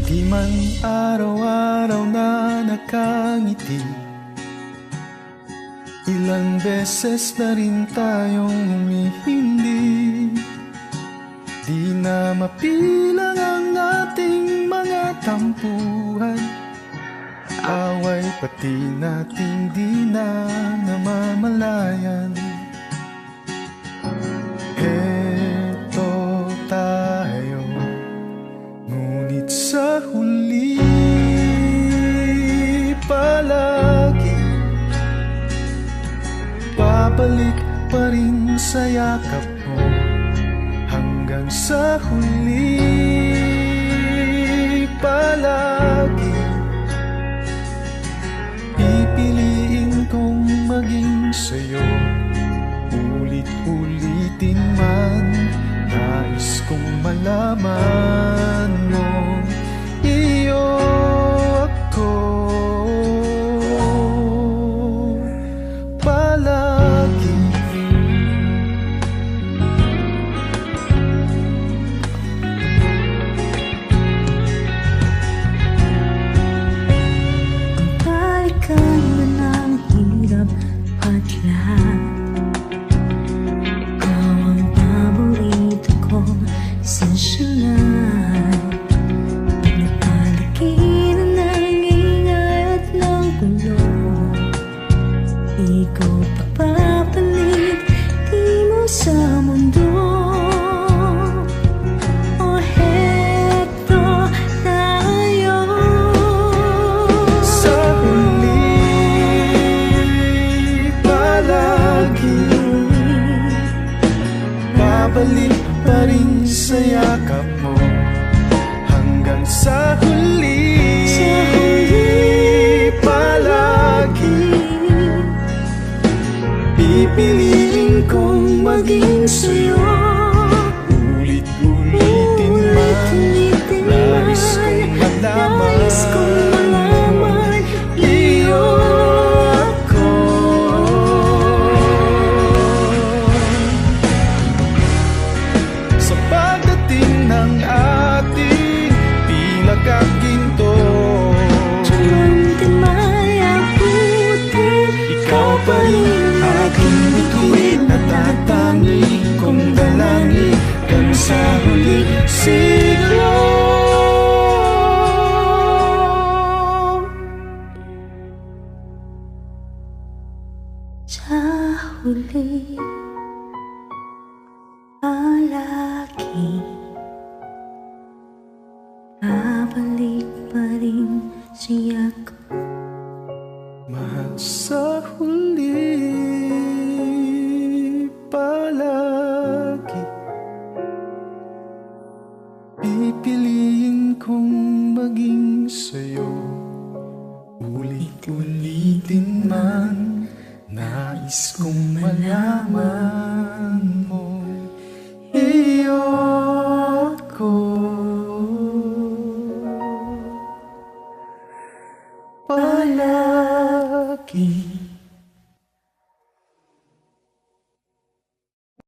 Di man araw-araw na nakangiti, ilang beses na rin tayong humihindi. Di na mapilang ang ating mga tampuhan, away pati nating di na namamalayan. Eto tayo, ngunit sa huli palagi babalik pa rin sa yakap mo. Hanggang sa huli palagi pipiliin kong maging sa'yo. Ulit-ulitin man, nais kong malaman mo, iyo ako palagi. Ang balikan man ang hirap at lahat, ikaw ang paborito ko sa siya'y pinapaligiran ng ingay at ng gulo. Ikaw pagpapalit di mo sa mundo. O heto tayo, Sa huli palagi babalik pa rin sa yakap mo. Hanggang sa huli palagi pipiliin kong maging sa'yo. Ulit-ulitin man, nais kong malaman, iyo ako. Sa pagdating ng ating pinakaginto, Chamang-timay abutin, ikaw pa rin aking bituin at tatangi kong dalangin hanggang sa huli siglo. sa huli palagi babalik pa rin siya ko. Mahal, sa huli palagi pipiliin kong maging sa'yo. Ulit-ulitin man, nais kong